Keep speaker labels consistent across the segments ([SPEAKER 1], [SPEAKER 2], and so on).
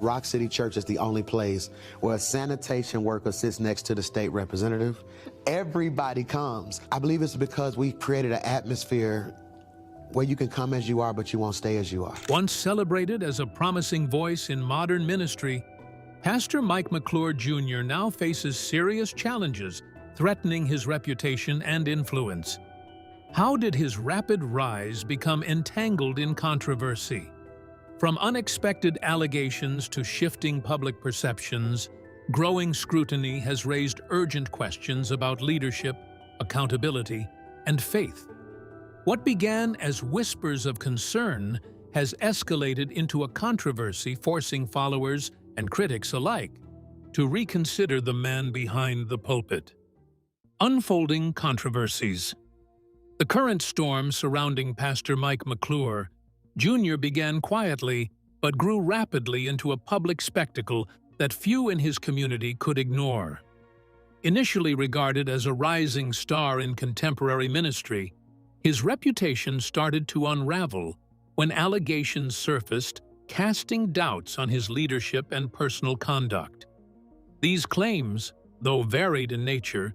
[SPEAKER 1] Rock City Church is the only place where a sanitation worker sits next to the state representative. Everybody comes. I believe it's because we've created an atmosphere where you can come as you are, but you won't stay as you are.
[SPEAKER 2] Once celebrated as a promising voice in modern ministry, Pastor Mike McClure Jr. now faces serious challenges threatening his reputation and influence. How did his rapid rise become entangled in controversy? From unexpected allegations to shifting public perceptions, growing scrutiny has raised urgent questions about leadership, accountability, and faith. What began as whispers of concern has escalated into a controversy, forcing followers and critics alike to reconsider the man behind the pulpit. Unfolding controversies. The current storm surrounding Pastor Mike McClure Jr. began quietly but grew rapidly into a public spectacle that few in his community could ignore. Initially regarded as a rising star in contemporary ministry, his reputation started to unravel when allegations surfaced, casting doubts on his leadership and personal conduct. These claims, though varied in nature,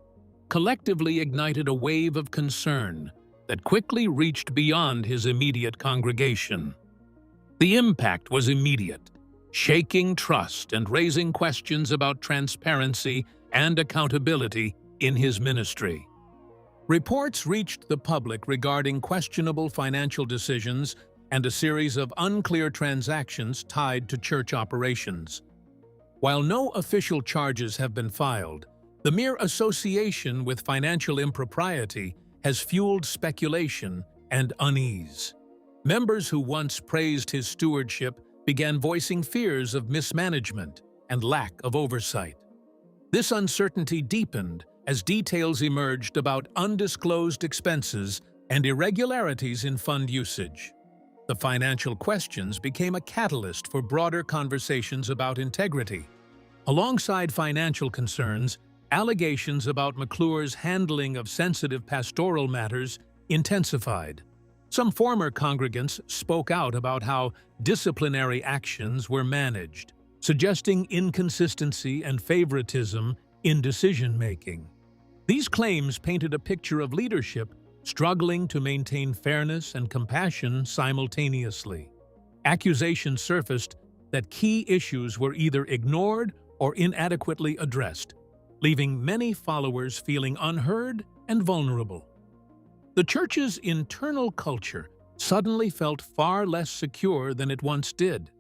[SPEAKER 2] collectively ignited a wave of concern that quickly reached beyond his immediate congregation. The impact was immediate, shaking trust and raising questions about transparency and accountability in his ministry. Reports reached the public regarding questionable financial decisions and a series of unclear transactions tied to church operations. While no official charges have been filed, the mere association with financial impropriety has fueled speculation and unease. Members who once praised his stewardship began voicing fears of mismanagement and lack of oversight. This uncertainty deepened as details emerged about undisclosed expenses and irregularities in fund usage. The financial questions became a catalyst for broader conversations about integrity. Alongside financial concerns, allegations about McClure's handling of sensitive pastoral matters intensified. Some former congregants spoke out about how disciplinary actions were managed, suggesting inconsistency and favoritism in decision-making. These claims painted a picture of leadership struggling to maintain fairness and compassion simultaneously. Accusations surfaced that key issues were either ignored or inadequately addressed, leaving many followers feeling unheard and vulnerable. The church's internal culture suddenly felt far less secure than it once did.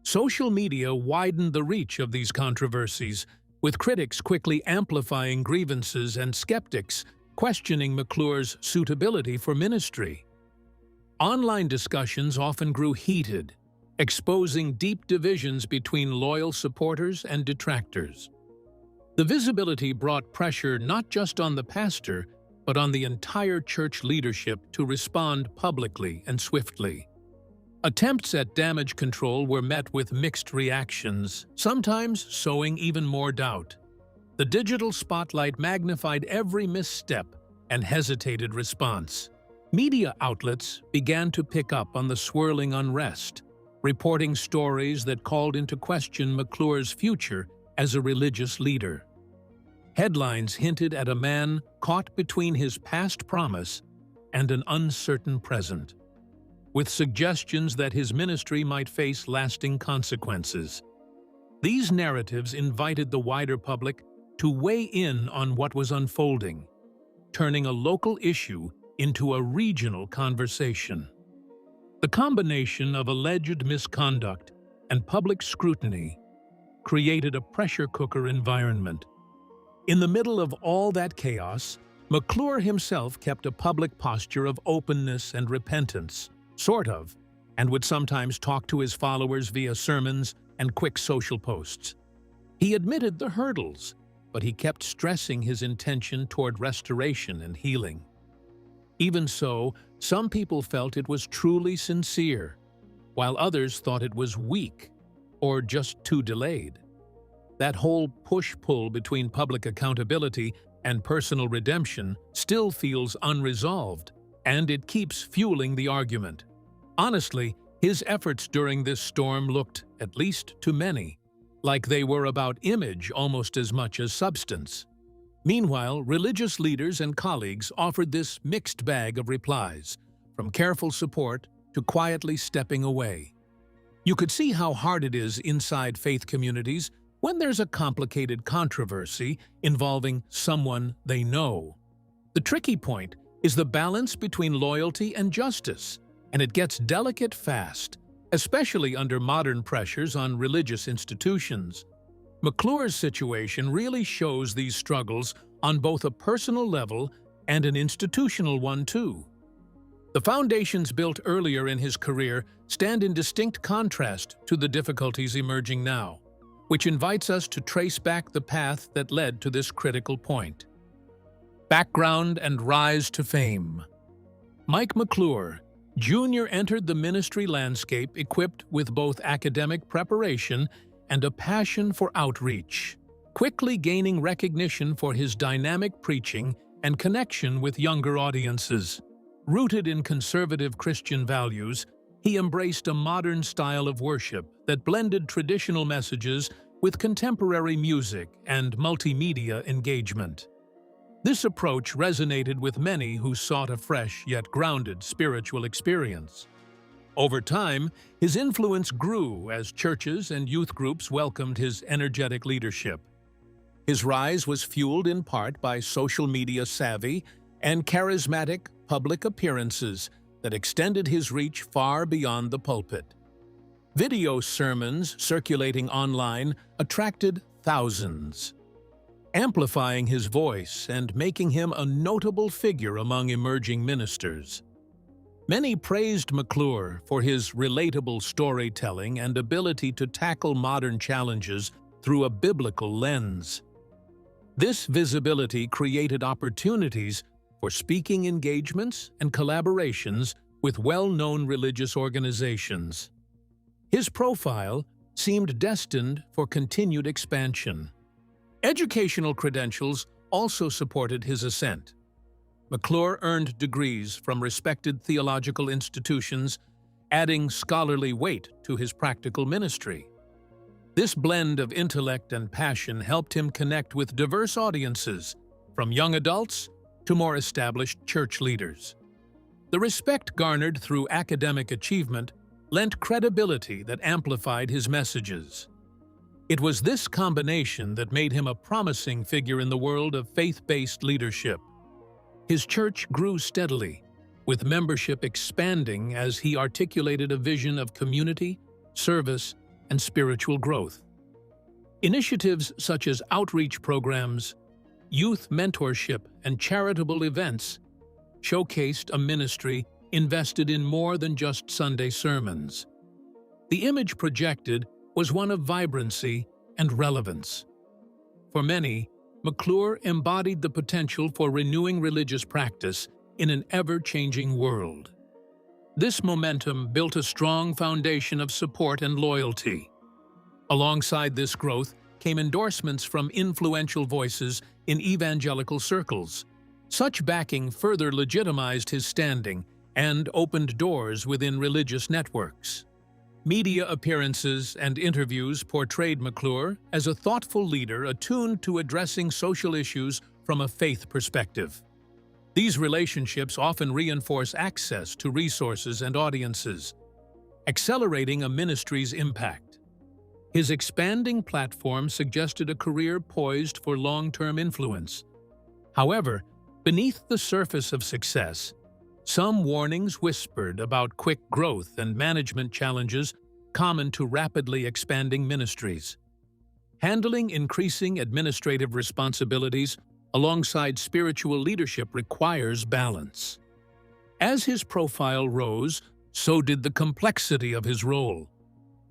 [SPEAKER 2] Social media widened the reach of these controversies, with critics quickly amplifying grievances and skeptics questioning McClure's suitability for ministry. Online discussions often grew heated, exposing deep divisions between loyal supporters and detractors. The visibility brought pressure not just on the pastor, but on the entire church leadership to respond publicly and swiftly. Attempts at damage control were met with mixed reactions, sometimes sowing even more doubt. The digital spotlight magnified every misstep and hesitated response. Media outlets began to pick up on the swirling unrest, reporting stories that called into question McClure's future as a religious leader. Headlines hinted at a man caught between his past promise and an uncertain present, with suggestions that his ministry might face lasting consequences. These narratives invited the wider public to weigh in on what was unfolding, turning a local issue into a regional conversation. The combination of alleged misconduct and public scrutiny created a pressure cooker environment. In the middle of all that chaos, McClure himself kept a public posture of openness and repentance, and would sometimes talk to his followers via sermons and quick social posts. He admitted the hurdles, but he kept stressing his intention toward restoration and healing. Even so, some people felt it was truly sincere, while others thought it was weak or just too delayed. That whole push-pull between public accountability and personal redemption still feels unresolved, and it keeps fueling the argument. Honestly, his efforts during this storm looked at least to many, like they were about image almost as much as substance. Meanwhile, religious leaders and colleagues offered this mixed bag of replies, from careful support to quietly stepping away. You could see how hard it is inside faith communities when there's a complicated controversy involving someone they know. The tricky point is the balance between loyalty and justice, and it gets delicate fast, especially under modern pressures on religious institutions. McClure's situation really shows these struggles on both a personal level and an institutional one too. The foundations built earlier in his career stand in distinct contrast to the difficulties emerging now, which invites us to trace back the path that led to this critical point. Background and rise to fame. Mike McClure Jr. entered the ministry landscape equipped with both academic preparation and a passion for outreach, quickly gaining recognition for his dynamic preaching and connection with younger audiences. Rooted in conservative Christian values, he embraced a modern style of worship that blended traditional messages with contemporary music and multimedia engagement. This approach resonated with many who sought a fresh yet grounded spiritual experience. Over time, his influence grew as churches and youth groups welcomed his energetic leadership. His rise was fueled in part by social media savvy and charismatic public appearances that extended his reach far beyond the pulpit. Video sermons circulating online attracted thousands, amplifying his voice and making him a notable figure among emerging ministers. Many praised McClure for his relatable storytelling and ability to tackle modern challenges through a biblical lens. This visibility created opportunities for speaking engagements and collaborations with well-known religious organizations. His profile seemed destined for continued expansion. Educational credentials also supported his ascent. McClure earned degrees from respected theological institutions, adding scholarly weight to his practical ministry. This blend of intellect and passion helped him connect with diverse audiences, from young adults to more established church leaders. The respect garnered through academic achievement lent credibility that amplified his messages. It was this combination that made him a promising figure in the world of faith-based leadership. His church grew steadily, with membership expanding as he articulated a vision of community, service, and spiritual growth. Initiatives such as outreach programs, youth mentorship, and charitable events showcased a ministry invested in more than just Sunday sermons. The image projected was one of vibrancy and relevance. For many, McClure embodied the potential for renewing religious practice in an ever-changing world. This momentum built a strong foundation of support and loyalty. Alongside this growth came endorsements from influential voices in evangelical circles. Such backing further legitimized his standing and opened doors within religious networks. Media appearances and interviews portrayed McClure as a thoughtful leader attuned to addressing social issues from a faith perspective. These relationships often reinforce access to resources and audiences, accelerating a ministry's impact. His expanding platform suggested a career poised for long-term influence. However, beneath the surface of success, some warnings whispered about quick growth and management challenges common to rapidly expanding ministries. Handling increasing administrative responsibilities alongside spiritual leadership requires balance. As his profile rose, so did the complexity of his role.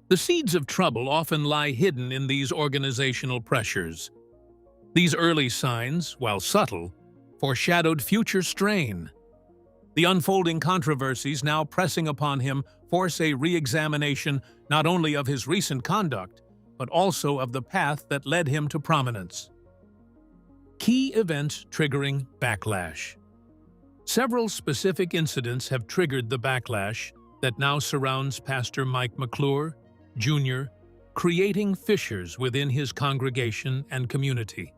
[SPEAKER 2] The seeds of trouble often lie hidden in these organizational pressures. These early signs, while subtle, foreshadowed future strain. The unfolding controversies now pressing upon him force a re-examination not only of his recent conduct, but also of the path that led him to prominence. Key events triggering backlash. Several specific incidents have triggered the backlash that now surrounds Pastor Mike McClure Jr. creating fissures within his congregation and community.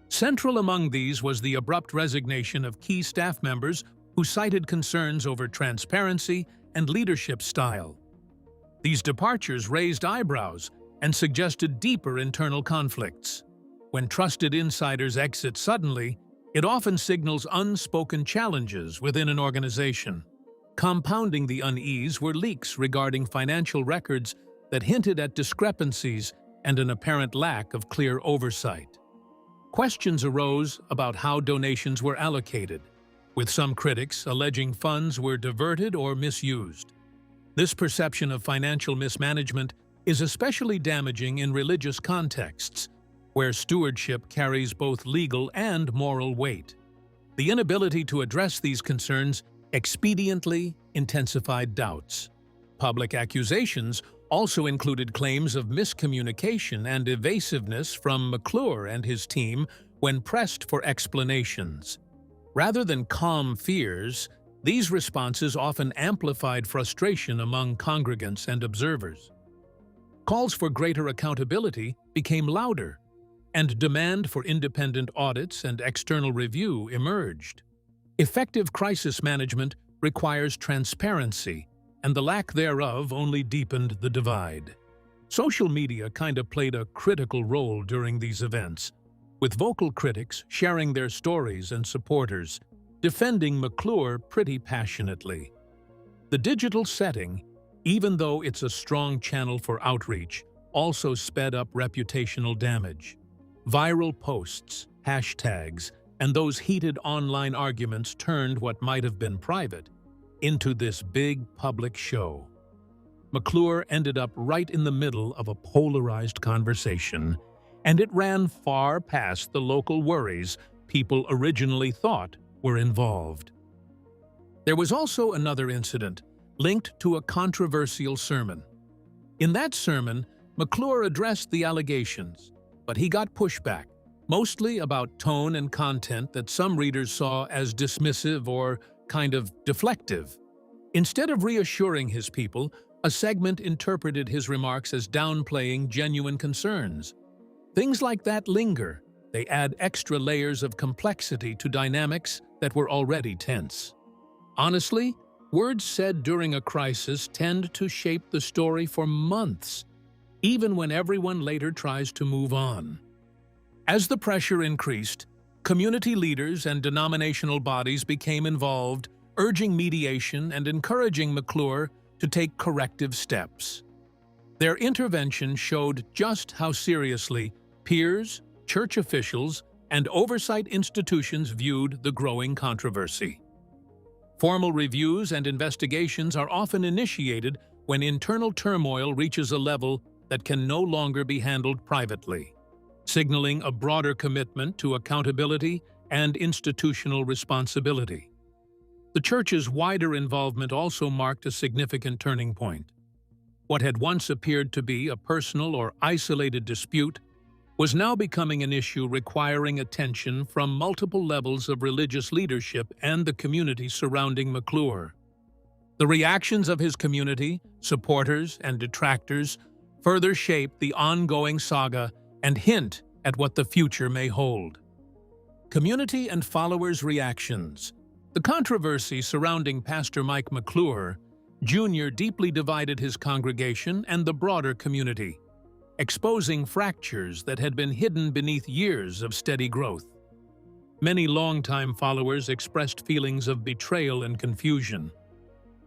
[SPEAKER 2] Central among these was the abrupt resignation of key staff members who cited concerns over transparency and leadership style. These departures raised eyebrows and suggested deeper internal conflicts. When trusted insiders exit suddenly, it often signals unspoken challenges within an organization. Compounding the unease were leaks regarding financial records that hinted at discrepancies and an apparent lack of clear oversight. Questions arose about how donations were allocated, with some critics alleging funds were diverted or misused. This perception of financial mismanagement is especially damaging in religious contexts, where stewardship carries both legal and moral weight. The inability to address these concerns expediently intensified doubts. Public accusations also included claims of miscommunication and evasiveness from McClure and his team when pressed for explanations. Rather than calm fears, these responses often amplified frustration among congregants and observers. Calls for greater accountability became louder, and demand for independent audits and external review emerged. Effective crisis management requires transparency, and the lack thereof only deepened the divide. Social media kind of played a critical role during these events, with vocal critics sharing their stories and supporters defending McClure pretty passionately. The digital setting, even though it's a strong channel for outreach, also sped up reputational damage. Viral posts, hashtags, and those heated online arguments turned what might have been private into this big public show. McClure ended up right in the middle of a polarized conversation, and it ran far past the local worries people originally thought were involved. There was also another incident linked to a controversial sermon. In that sermon, McClure addressed the allegations, but he got pushback, mostly about tone and content that some readers saw as dismissive or kind of deflective. Instead of reassuring his people, a segment interpreted his remarks as downplaying genuine concerns. Things like that linger. They add extra layers of complexity to dynamics that were already tense. Honestly, words said during a crisis tend to shape the story for months, even when everyone later tries to move on. As the pressure increased, community leaders and denominational bodies became involved, urging mediation and encouraging McClure to take corrective steps. Their intervention showed just how seriously peers, church officials, and oversight institutions viewed the growing controversy. Formal reviews and investigations are often initiated when internal turmoil reaches a level that can no longer be handled privately, signaling a broader commitment to accountability and institutional responsibility. The church's wider involvement also marked a significant turning point. What had once appeared to be a personal or isolated dispute was now becoming an issue requiring attention from multiple levels of religious leadership and the community surrounding McClure. The reactions of his community, supporters, and detractors further shape the ongoing saga and hint at what the future may hold. Community and followers' reactions. The controversy surrounding Pastor Mike McClure Jr. deeply divided his congregation and the broader community, exposing fractures that had been hidden beneath years of steady growth. Many longtime followers expressed feelings of betrayal and confusion,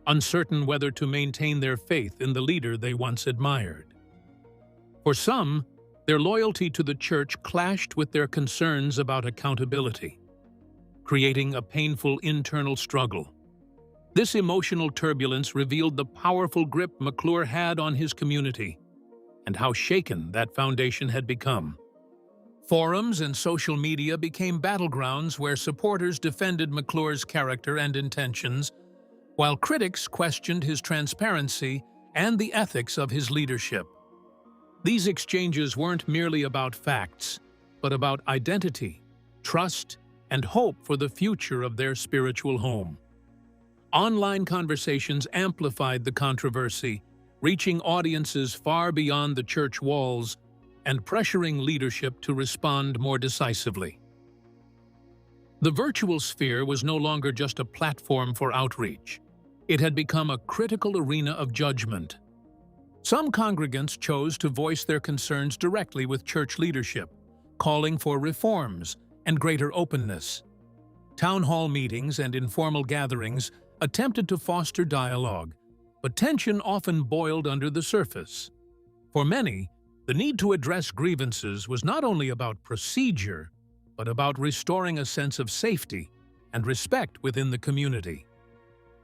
[SPEAKER 2] uncertain whether to maintain their faith in the leader they once admired. For some, their loyalty to the church clashed with their concerns about accountability, creating a painful internal struggle. This emotional turbulence revealed the powerful grip McClure had on his community and how shaken that foundation had become. Forums and social media became battlegrounds where supporters defended McClure's character and intentions, while critics questioned his transparency and the ethics of his leadership. These exchanges weren't merely about facts, but about identity, trust, and hope for the future of their spiritual home. Online conversations amplified the controversy, reaching audiences far beyond the church walls and pressuring leadership to respond more decisively. The virtual sphere was no longer just a platform for outreach. It had become a critical arena of judgment. Some congregants chose to voice their concerns directly with church leadership, calling for reforms and greater openness. Town hall meetings and informal gatherings attempted to foster dialogue, but tension often boiled under the surface. For many, the need to address grievances was not only about procedure, but about restoring a sense of safety and respect within the community.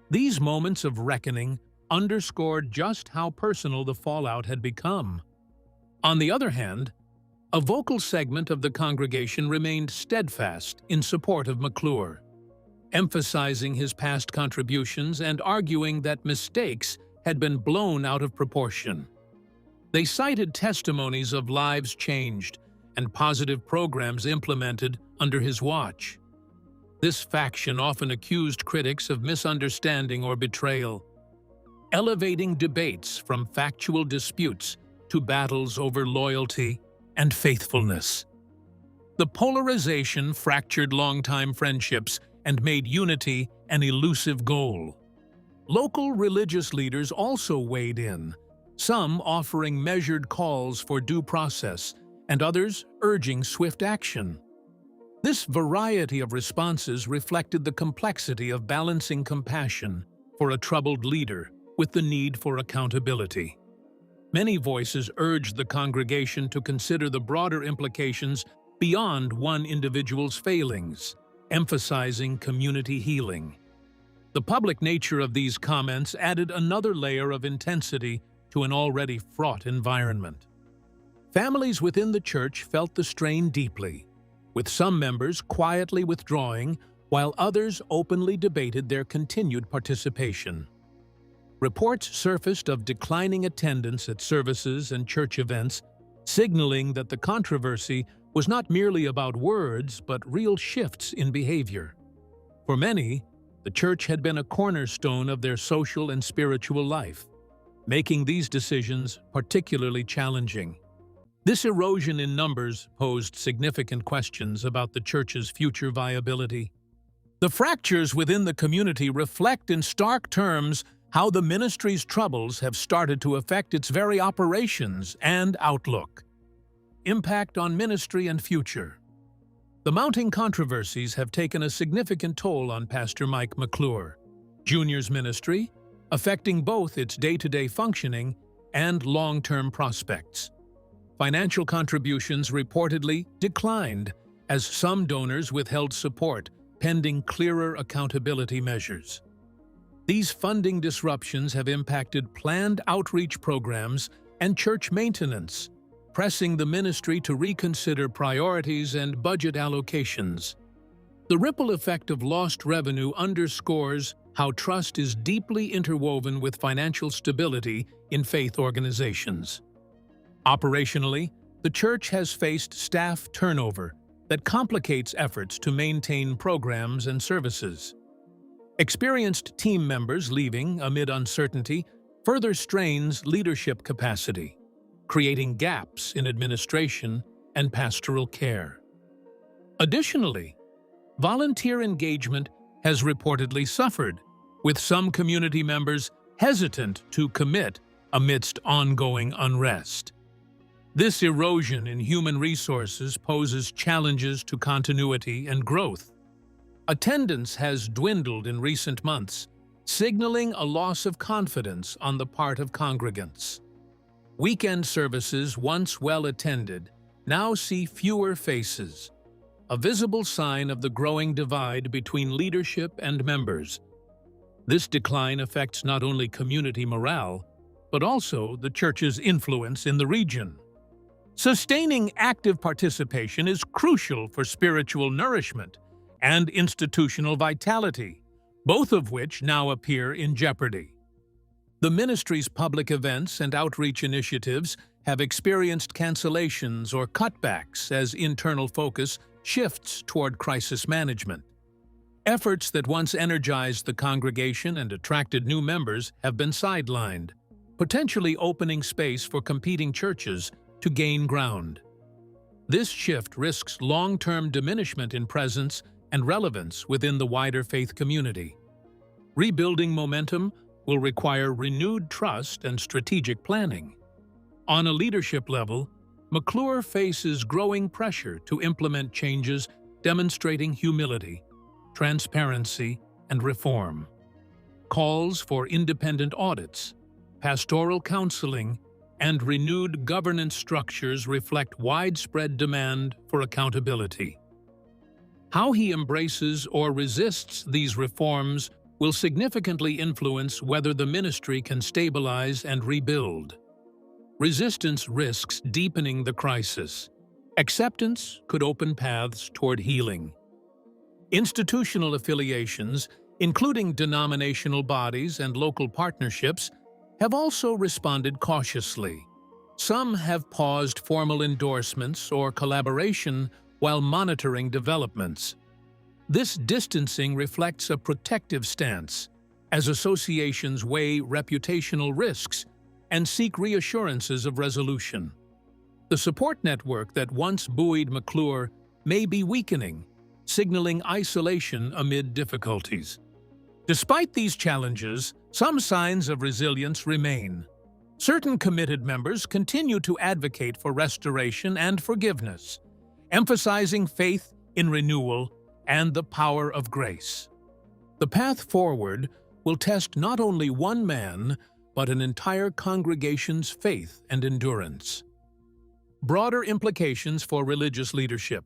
[SPEAKER 2] These moments of reckoning underscored just how personal the fallout had become. On the other hand, a vocal segment of the congregation remained steadfast in support of McClure, emphasizing his past contributions and arguing that mistakes had been blown out of proportion. They cited testimonies of lives changed and positive programs implemented under his watch. This faction often accused critics of misunderstanding or betrayal, elevating debates from factual disputes to battles over loyalty and faithfulness. The polarization fractured longtime friendships and made unity an elusive goal. Local religious leaders also weighed in, some offering measured calls for due process and others urging swift action. This variety of responses reflected the complexity of balancing compassion for a troubled leader with the need for accountability. Many voices urged the congregation to consider the broader implications beyond one individual's failings, emphasizing community healing. The public nature of these comments added another layer of intensity to an already fraught environment. Families within the church felt the strain deeply, with some members quietly withdrawing while others openly debated their continued participation. Reports surfaced of declining attendance at services and church events, signaling that the controversy was not merely about words but real shifts in behavior. For many, the church had been a cornerstone of their social and spiritual life, making these decisions particularly challenging. This erosion in numbers posed significant questions about the church's future viability. The fractures within the community reflect in stark terms how the ministry's troubles have started to affect its very operations and outlook. Impact on ministry and future. The mounting controversies have taken a significant toll on Pastor Mike McClure Jr.'s ministry, affecting both its day-to-day functioning and long-term prospects. Financial contributions reportedly declined as some donors withheld support pending clearer accountability measures. These funding disruptions have impacted planned outreach programs and church maintenance, pressing the ministry to reconsider priorities and budget allocations. The ripple effect of lost revenue underscores how trust is deeply interwoven with financial stability in faith organizations. Operationally, the church has faced staff turnover that complicates efforts to maintain programs and services. Experienced team members leaving amid uncertainty further strains leadership capacity, creating gaps in administration and pastoral care. Additionally, volunteer engagement has reportedly suffered, with some community members hesitant to commit amidst ongoing unrest. This erosion in human resources poses challenges to continuity and growth. Attendance has dwindled in recent months, signaling a loss of confidence on the part of congregants. Weekend services, once well attended, now see fewer faces, a visible sign of the growing divide between leadership and members. This decline affects not only community morale, but also the church's influence in the region. Sustaining active participation is crucial for spiritual nourishment and institutional vitality, both of which now appear in jeopardy. The ministry's public events and outreach initiatives have experienced cancellations or cutbacks as internal focus shifts toward crisis management. Efforts that once energized the congregation and attracted new members have been sidelined, potentially opening space for competing churches to gain ground. This shift risks long-term diminishment in presence and relevance within the wider faith community. Rebuilding momentum will require renewed trust and strategic planning. On a leadership level, McClure faces growing pressure to implement changes demonstrating humility, transparency, and reform. Calls for independent audits, pastoral counseling, and renewed governance structures reflect widespread demand for accountability. How he embraces or resists these reforms will significantly influence whether the ministry can stabilize and rebuild. Resistance risks deepening the crisis. Acceptance could open paths toward healing. Institutional affiliations, including denominational bodies and local partnerships, have also responded cautiously. Some have paused formal endorsements or collaboration while monitoring developments. This distancing reflects a protective stance, as associations weigh reputational risks and seek reassurances of resolution. The support network that once buoyed McClure may be weakening, signaling isolation amid difficulties. Despite these challenges, some signs of resilience remain. Certain committed members continue to advocate for restoration and forgiveness, emphasizing faith in renewal and the power of grace. The path forward will test not only one man, but an entire congregation's faith and endurance. Broader implications for religious leadership.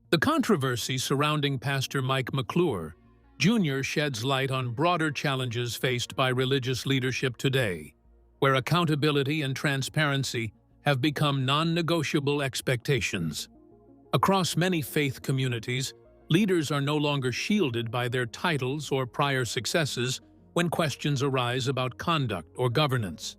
[SPEAKER 2] The controversy surrounding Pastor Mike McClure Jr. sheds light on broader challenges faced by religious leadership today, where accountability and transparency have become non-negotiable expectations. Across many faith communities, leaders are no longer shielded by their titles or prior successes when questions arise about conduct or governance.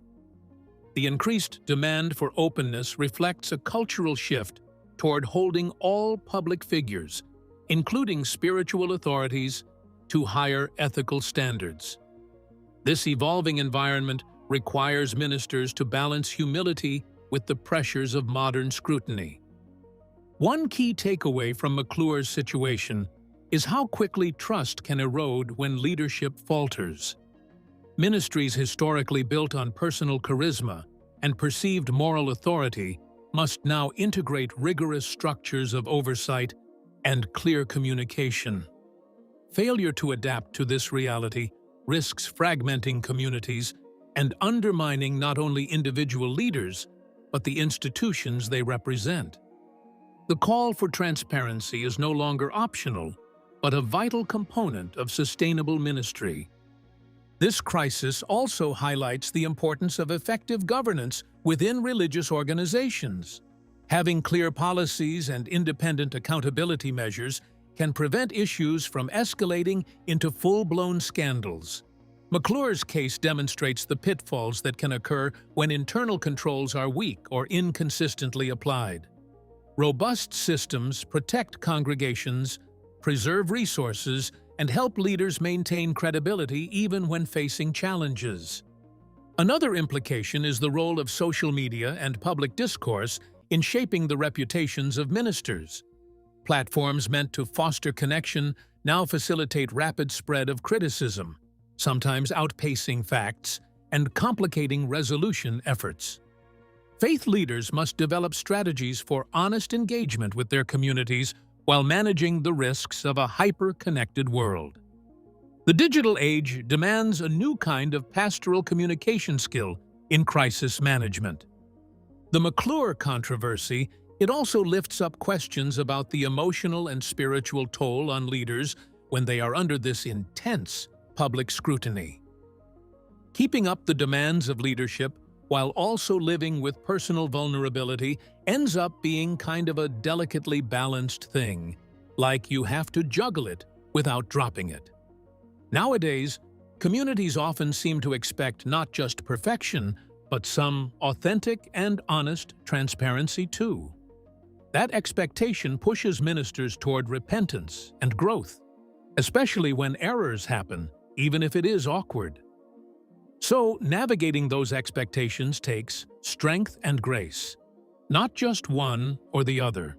[SPEAKER 2] The increased demand for openness reflects a cultural shift toward holding all public figures, including spiritual authorities, to higher ethical standards. This evolving environment requires ministers to balance humility with the pressures of modern scrutiny. One key takeaway from McClure's situation is how quickly trust can erode when leadership falters. Ministries historically built on personal charisma and perceived moral authority must now integrate rigorous structures of oversight and clear communication. Failure to adapt to this reality risks fragmenting communities and undermining not only individual leaders, but the institutions they represent. The call for transparency is no longer optional, but a vital component of sustainable ministry. This crisis also highlights the importance of effective governance within religious organizations. Having clear policies and independent accountability measures can prevent issues from escalating into full-blown scandals. McClure's case demonstrates the pitfalls that can occur when internal controls are weak or inconsistently applied. Robust systems protect congregations, preserve resources, and help leaders maintain credibility even when facing challenges. Another implication is the role of social media and public discourse in shaping the reputations of ministers. Platforms meant to foster connection now facilitate rapid spread of criticism, sometimes outpacing facts and complicating resolution efforts. Faith leaders must develop strategies for honest engagement with their communities while managing the risks of a hyper-connected world. The digital age demands a new kind of pastoral communication skill in crisis management. The McClure controversy, it also lifts up questions about the emotional and spiritual toll on leaders when they are under this intense public scrutiny. Keeping up the demands of leadership while also living with personal vulnerability ends up being kind of a delicately balanced thing, like you have to juggle it without dropping it. Nowadays, communities often seem to expect not just perfection, but some authentic and honest transparency too. That expectation pushes ministers toward repentance and growth, especially when errors happen, even if it is awkward. So, navigating those expectations takes strength and grace, not just one or the other.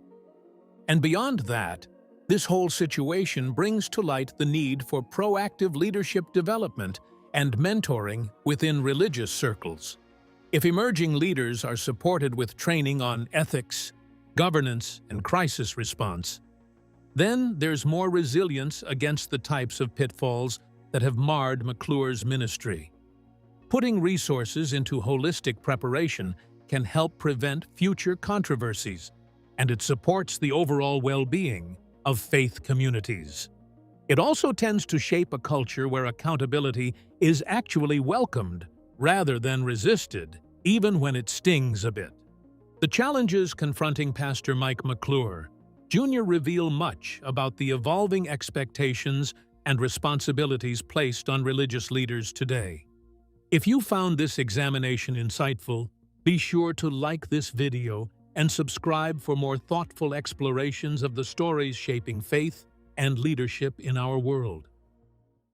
[SPEAKER 2] And beyond that, this whole situation brings to light the need for proactive leadership development and mentoring within religious circles. If emerging leaders are supported with training on ethics, governance, and crisis response, then there's more resilience against the types of pitfalls that have marred McClure's ministry. Putting resources into holistic preparation can help prevent future controversies, and it supports the overall well-being of faith communities. It also tends to shape a culture where accountability is actually welcomed rather than resisted, even when it stings a bit. The challenges confronting Pastor Mike McClure Jr. reveal much about the evolving expectations and responsibilities placed on religious leaders today. If you found this examination insightful, be sure to like this video and subscribe for more thoughtful explorations of the stories shaping faith and leadership in our world.